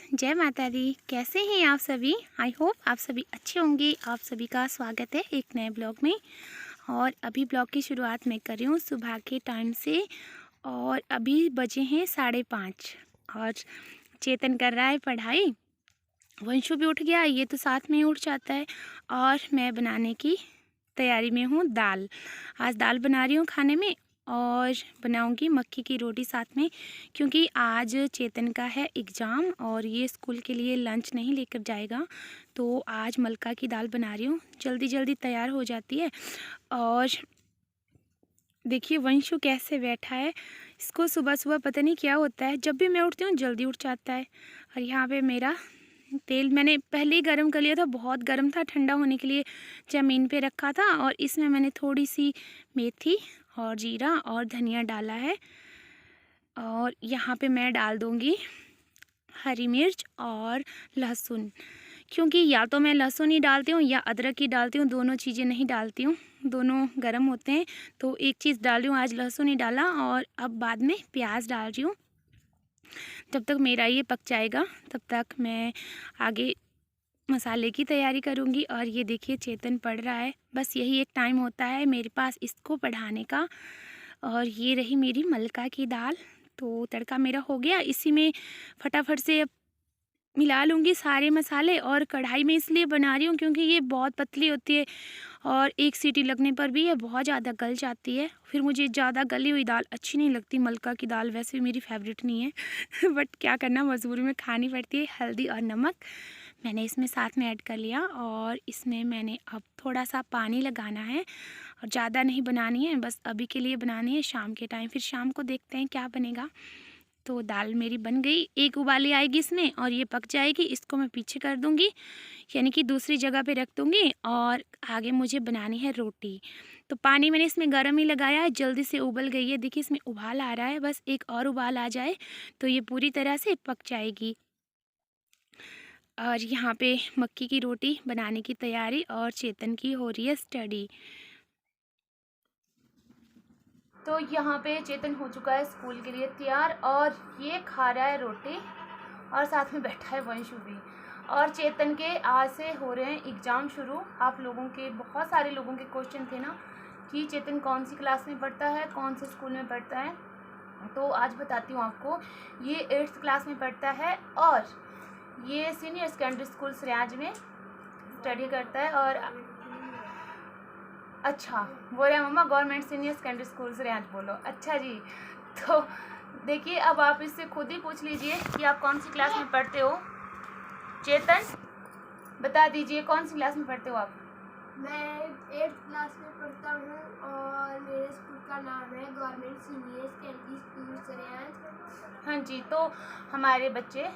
जय माता दी। कैसे हैं आप सभी? आई होप आप सभी अच्छे होंगे। आप सभी का स्वागत है एक नए ब्लॉग में। और अभी ब्लॉग की शुरुआत मैं कर रही हूँ सुबह के टाइम से। और अभी बजे हैं 5:30 और चेतन कर रहा है पढ़ाई। वंशु भी उठ गया, ये तो साथ में ही उठ जाता है। और मैं बनाने की तैयारी में हूँ दाल। आज दाल बना रही हूँ खाने में, और बनाऊंगी मक्की की रोटी साथ में, क्योंकि आज चेतन का है एग्ज़ाम और ये स्कूल के लिए लंच नहीं लेकर जाएगा। तो आज मलका की दाल बना रही हूँ, जल्दी जल्दी तैयार हो जाती है। और देखिए वंशु कैसे बैठा है। इसको सुबह सुबह पता नहीं क्या होता है, जब भी मैं उठती हूँ जल्दी उठ जाता है। और यहाँ पे मेरा तेल मैंने पहले ही गर्म कर लिया था, बहुत गर्म था, ठंडा होने के लिए ज़मीन पे रखा था। और इसमें मैंने थोड़ी सी मेथी और जीरा और धनिया डाला है। और यहाँ पे मैं डाल दूँगी हरी मिर्च और लहसुन, क्योंकि या तो मैं लहसुन ही डालती हूँ या अदरक ही डालती हूँ, दोनों चीज़ें नहीं डालती हूँ, दोनों गर्म होते हैं। तो एक चीज़ डाल रही हूँ, आज लहसुन ही डाला। और अब बाद में प्याज डाल रही हूँ। जब तक मेरा ये पक जाएगा तब तक मैं आगे मसाले की तैयारी करूँगी। और ये देखिए चेतन पढ़ रहा है, बस यही एक टाइम होता है मेरे पास इसको पढ़ाने का। और ये रही मेरी मलका की दाल। तो तड़का मेरा हो गया, इसी में फटाफट से अब मिला लूँगी सारे मसाले। और कढ़ाई में इसलिए बना रही हूँ क्योंकि ये बहुत पतली होती है और एक सीटी लगने पर भी ये बहुत ज़्यादा गल जाती है। फिर मुझे ज़्यादा गली हुई दाल अच्छी नहीं लगती। मलका की दाल वैसे भी मेरी फेवरेट नहीं है बट क्या करना, मजबूरी में खानी पड़ती है। हल्दी और नमक मैंने इसमें साथ में ऐड कर लिया। और इसमें मैंने अब थोड़ा सा पानी लगाना है, और ज़्यादा नहीं बनानी है, बस अभी के लिए बनानी है, शाम के टाइम फिर शाम को देखते हैं क्या बनेगा। तो दाल मेरी बन गई, एक उबाली आएगी इसमें और ये पक जाएगी। इसको मैं पीछे कर दूँगी, यानी कि दूसरी जगह पे रख दूँगी। और आगे मुझे बनानी है रोटी। तो पानी मैंने इसमें गर्म ही लगाया है, जल्दी से उबल गई है। देखिए इसमें उबाल आ रहा है, बस एक और उबाल आ जाए तो ये पूरी तरह से पक जाएगी। और यहाँ पे मक्की की रोटी बनाने की तैयारी, और चेतन की हो रही है स्टडी। तो यहाँ पे चेतन हो चुका है स्कूल के लिए तैयार, और ये खा रहा है रोटी, और साथ में बैठा है वंशु भी। और चेतन के आज से हो रहे हैं एग्ज़ाम शुरू। आप लोगों के बहुत सारे लोगों के क्वेश्चन थे ना कि चेतन कौन सी क्लास में पढ़ता है, कौन से स्कूल में पढ़ता है। तो आज बताती हूँ आपको। ये 8th क्लास में पढ़ता है और ये सीनियर सेकेंडरी स्कूल सरियाज में स्टडी करता है। और अच्छा बोल रहे हैं मम्मा गवर्नमेंट सीनियर सेकेंडरी स्कूल सरियाज बोलो। अच्छा जी, तो देखिए अब आप इससे खुद ही पूछ लीजिए कि आप कौन सी क्लास में पढ़ते हो। चेतन बता दीजिए कौन सी क्लास में पढ़ते हो आप? मैं 8th क्लास में पढ़ता हूँ और मेरे स्कूल का नाम है गवर्नमेंट सीनियर सेकेंडरी स्कूल सरियाज। हाँ जी, तो हमारे बच्चे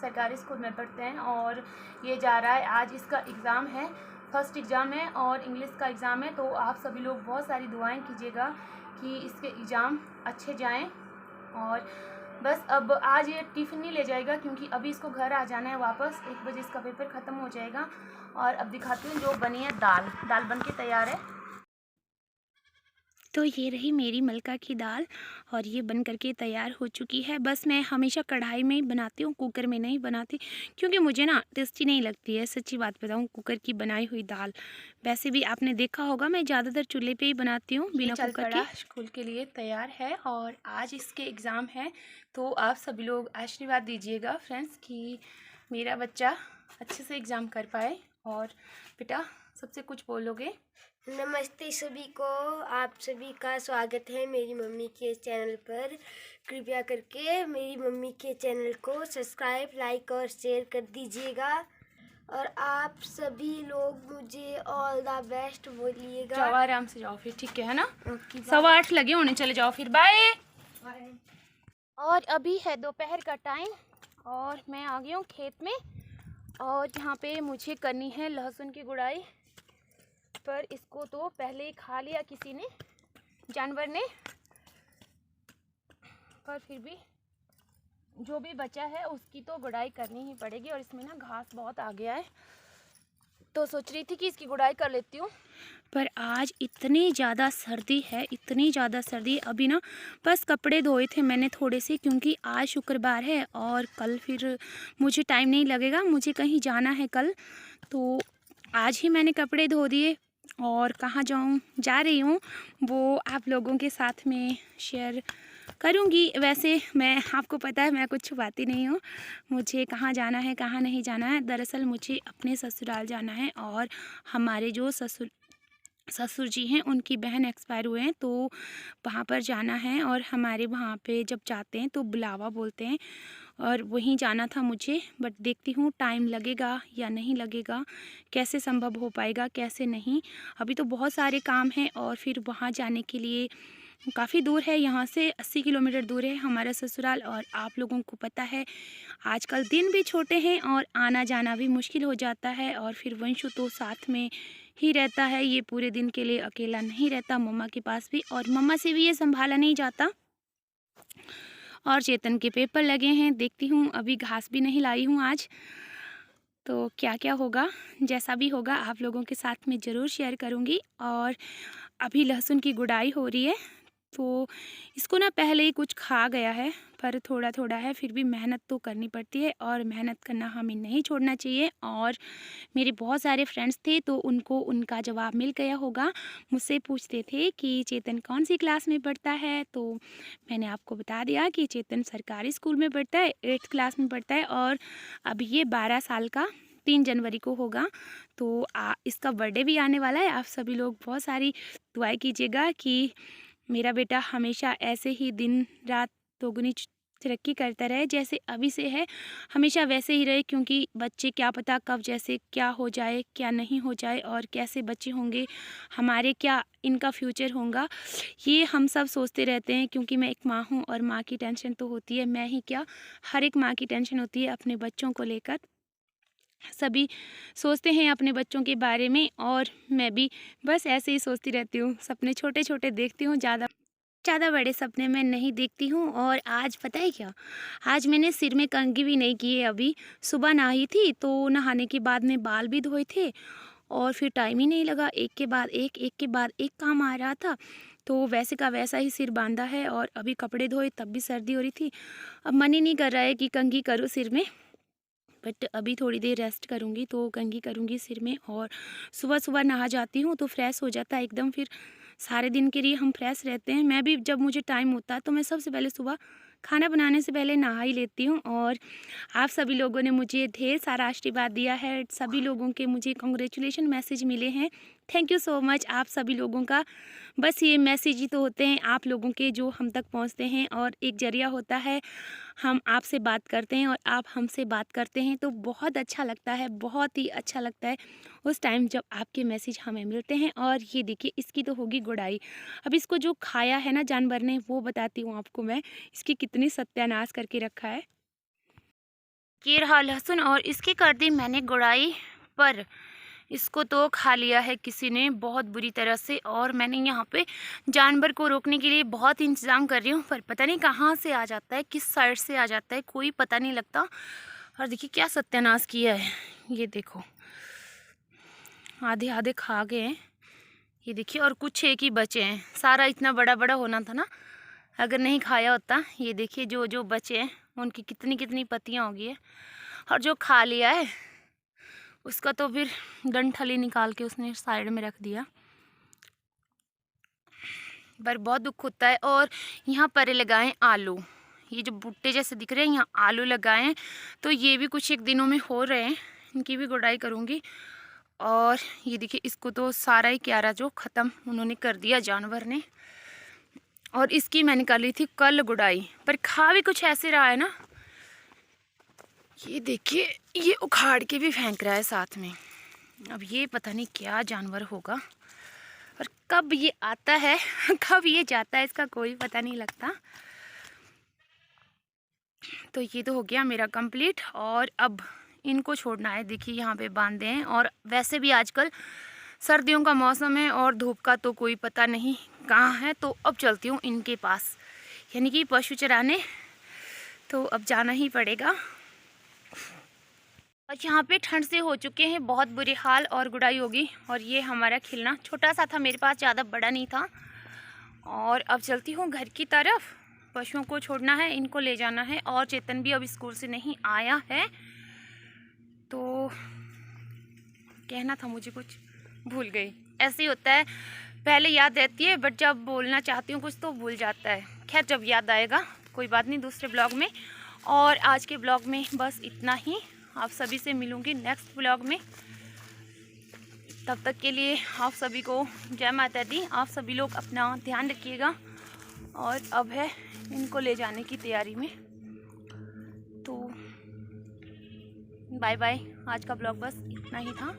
सरकारी स्कूल में पढ़ते हैं और ये जा रहा है, आज इसका एग्ज़ाम है, फर्स्ट एग्ज़ाम है और इंग्लिश का एग्ज़ाम है। तो आप सभी लोग बहुत सारी दुआएं कीजिएगा कि इसके एग्ज़ाम अच्छे जाएं। और बस अब आज ये टिफ़िन नहीं ले जाएगा क्योंकि अभी इसको घर आ जाना है वापस, 1 बजे इसका पेपर ख़त्म हो जाएगा। और अब दिखाती हूँ जो बनी है दाल। दाल बन के तैयार है। तो ये रही मेरी मलका की दाल, और ये बन करके तैयार हो चुकी है। बस मैं हमेशा कढ़ाई में ही बनाती हूँ, कुकर में नहीं बनाती, क्योंकि मुझे ना टेस्टी नहीं लगती है, सच्ची बात बताऊँ, कुकर की बनाई हुई दाल। वैसे भी आपने देखा होगा मैं ज़्यादातर चूल्हे पे ही बनाती हूँ बिना कुकर के। स्कूल के लिए तैयार है और आज इसके एग्ज़ाम है। तो आप सभी लोग आशीर्वाद दीजिएगा फ्रेंड्स कि मेरा बच्चा अच्छे से एग्ज़ाम कर पाए। और बेटा सबसे कुछ बोलोगे? नमस्ते सभी को, आप सभी का स्वागत है मेरी मम्मी के चैनल पर। कृपया करके मेरी मम्मी के चैनल को सब्सक्राइब, लाइक और शेयर कर दीजिएगा। और आप सभी लोग मुझे ऑल द बेस्ट बोलिएगा। जाओ आराम से जाओ फिर, ठीक है ना? ओके, 8:15 लगे होने, चले जाओ फिर, बाय। और अभी है दोपहर का टाइम और मैं आ गई हूँ खेत में। और यहाँ पे मुझे करनी है लहसुन की गुड़ाई, पर इसको तो पहले ही खा लिया किसी ने, जानवर ने, पर फिर भी जो भी बचा है उसकी तो गुड़ाई करनी ही पड़ेगी। और इसमें ना घास बहुत आ गया है, तो सोच रही थी कि इसकी गुड़ाई कर लेती हूँ, पर आज इतनी ज़्यादा सर्दी है, इतनी ज़्यादा सर्दी। अभी ना बस कपड़े धोए थे मैंने थोड़े से, क्योंकि आज शुक्रवार है और कल फिर मुझे टाइम नहीं लगेगा, मुझे कहीं जाना है कल, तो आज ही मैंने कपड़े धो दिए। और कहाँ जा रही हूँ वो आप लोगों के साथ में शेयर करूँगी। वैसे मैं, आपको पता है मैं कुछ छुपाती नहीं हूँ, मुझे कहाँ जाना है कहाँ नहीं जाना है। दरअसल मुझे अपने ससुराल जाना है और हमारे जो ससुर जी हैं उनकी बहन एक्सपायर हुए हैं, तो वहाँ पर जाना है। और हमारे वहाँ पे जब जाते हैं तो बुलावा बोलते हैं, और वहीं जाना था मुझे। बट देखती हूँ टाइम लगेगा या नहीं लगेगा, कैसे संभव हो पाएगा कैसे नहीं। अभी तो बहुत सारे काम हैं और फिर वहाँ जाने के लिए काफ़ी दूर है, यहाँ से 80 किलोमीटर दूर है हमारा ससुराल। और आप लोगों को पता है आजकल दिन भी छोटे हैं और आना जाना भी मुश्किल हो जाता है। और फिर वंशु तो साथ में ही रहता है, ये पूरे दिन के लिए अकेला नहीं रहता, मम्मा के पास भी, और मम्मा से भी ये संभाला नहीं जाता। और चेतन के पेपर लगे हैं, देखती हूँ, अभी घास भी नहीं लाई हूँ आज, तो क्या क्या होगा, जैसा भी होगा आप लोगों के साथ में ज़रूर शेयर करूँगी। और अभी लहसुन की गुड़ाई हो रही है, तो इसको ना पहले ही कुछ खा गया है, पर थोड़ा थोड़ा है, फिर भी मेहनत तो करनी पड़ती है और मेहनत करना हमें नहीं छोड़ना चाहिए। और मेरे बहुत सारे फ्रेंड्स थे तो उनको उनका जवाब मिल गया होगा, मुझसे पूछते थे कि चेतन कौन सी क्लास में पढ़ता है, तो मैंने आपको बता दिया कि चेतन सरकारी स्कूल में पढ़ता है, 8th क्लास में पढ़ता है। और अभी ये 12 साल का 3 जनवरी को होगा, तो इसका बर्थडे भी आने वाला है। आप सभी लोग बहुत सारी दुआएं कीजिएगा कि मेरा बेटा हमेशा ऐसे ही दिन रात दोगुनी तरक्की करता रहे, जैसे अभी से है हमेशा वैसे ही रहे। क्योंकि बच्चे क्या पता कब जैसे क्या हो जाए क्या नहीं हो जाए, और कैसे बच्चे होंगे हमारे, क्या इनका फ्यूचर होगा, ये हम सब सोचते रहते हैं। क्योंकि मैं एक माँ हूँ और माँ की टेंशन तो होती है, मैं ही क्या, हर एक माँ की टेंशन होती है अपने बच्चों को लेकर। सभी सोचते हैं अपने बच्चों के बारे में, और मैं भी बस ऐसे ही सोचती रहती हूँ, सपने छोटे छोटे देखती हूँ, ज़्यादा बड़े सपने मैं नहीं देखती हूँ। और आज पता है क्या, आज मैंने सिर में कंघी भी नहीं की है, अभी सुबह नहाई थी, तो नहाने के बाद में बाल भी धोए थे और फिर टाइम ही नहीं लगा, एक के बाद एक काम आ रहा था, तो वैसे का वैसा ही सिर बांधा है। और अभी कपड़े धोए तब भी सर्दी हो रही थी, अब मन ही नहीं कर रहा है कि कंघी करूँ सिर में, बट अभी थोड़ी देर रेस्ट करूँगी तो कंघी करूँगी सिर में। और सुबह सुबह नहा जाती हूँ तो फ्रेश हो जाता है एकदम, फिर सारे दिन के लिए हम फ्रेश रहते हैं। मैं भी जब मुझे टाइम होता है तो मैं सबसे पहले सुबह खाना बनाने से पहले नहा ही लेती हूँ। और आप सभी लोगों ने मुझे ढेर सारा आशीर्वाद दिया है, सभी लोगों के मुझे कॉन्ग्रेचुलेशन मैसेज मिले हैं, थैंक यू सो मच आप सभी लोगों का। बस ये मैसेज ही तो होते हैं आप लोगों के जो हम तक पहुंचते हैं, और एक जरिया होता है, हम आपसे बात करते हैं और आप हमसे बात करते हैं, तो बहुत अच्छा लगता है, बहुत ही अच्छा लगता है उस टाइम जब आपके मैसेज हमें मिलते हैं। और ये देखिए इसकी तो होगी गुड़ाई, अब इसको जो खाया है ना जानवर ने वो बताती हूँ आपको मैं, इसकी कितनी सत्यानाश करके रखा है। ये रहा लहसुन और इसकी कर दी मैंने गुड़ाई, पर इसको तो खा लिया है किसी ने बहुत बुरी तरह से। और मैंने यहाँ पे जानवर को रोकने के लिए बहुत इंतज़ाम कर रही हूँ, पर पता नहीं कहाँ से आ जाता है, किस साइड से आ जाता है, कोई पता नहीं लगता। और देखिए क्या सत्यानाश किया है, ये देखो आधे आधे खा गए हैं, ये देखिए, और कुछ एक ही बचे हैं, सारा इतना बड़ा बड़ा होना था ना अगर नहीं खाया होता। ये देखिए जो जो बचे हैं उनकी कितनी कितनी पत्तियाँ होगी है, और जो खा लिया है उसका तो फिर डंठल निकाल के उसने साइड में रख दिया, पर बहुत दुख होता है। और यहाँ पर लगाएं आलू, ये जो भुट्टे जैसे दिख रहे हैं यहाँ आलू लगाएं, तो ये भी कुछ एक दिनों में हो रहे हैं, इनकी भी गुड़ाई करूँगी। और ये देखिए इसको तो सारा ही क्यारा जो ख़त्म उन्होंने कर दिया जानवर ने, और इसकी मैंने कर ली थी कल गुड़ाई, पर खा भी कुछ ऐसे रहा है ना, ये देखिए ये उखाड़ के भी फेंक रहा है साथ में। अब ये पता नहीं क्या जानवर होगा, और कब ये आता है कब ये जाता है इसका कोई पता नहीं लगता। तो ये तो हो गया मेरा कंप्लीट, और अब इनको छोड़ना है, देखिए यहाँ पे बांधे हैं। और वैसे भी आजकल सर्दियों का मौसम है और धूप का तो कोई पता नहीं कहाँ है, तो अब चलती हूँ इनके पास, यानी कि पशु चराने, तो अब जाना ही पड़ेगा। और यहाँ पे ठंड से हो चुके हैं बहुत बुरे हाल और गुड़ाई होगी। और ये हमारा खिलना छोटा सा था मेरे पास, ज़्यादा बड़ा नहीं था। और अब चलती हूँ घर की तरफ, पशुओं को छोड़ना है, इनको ले जाना है। और चेतन भी अब स्कूल से नहीं आया है, तो कहना था मुझे, कुछ भूल गई। ऐसे ही होता है, पहले याद रहती है बट जब बोलना चाहती हूँ कुछ तो भूल जाता है। खैर जब याद आएगा, कोई बात नहीं, दूसरे ब्लॉग में। और आज के ब्लॉग में बस इतना ही। आप सभी से मिलूँगी नेक्स्ट ब्लॉग में। तब तक के लिए आप सभी को जय माता दी। आप सभी लोग अपना ध्यान रखिएगा। और अब है इनको ले जाने की तैयारी में, तो बाय बाय। आज का ब्लॉग बस इतना ही था।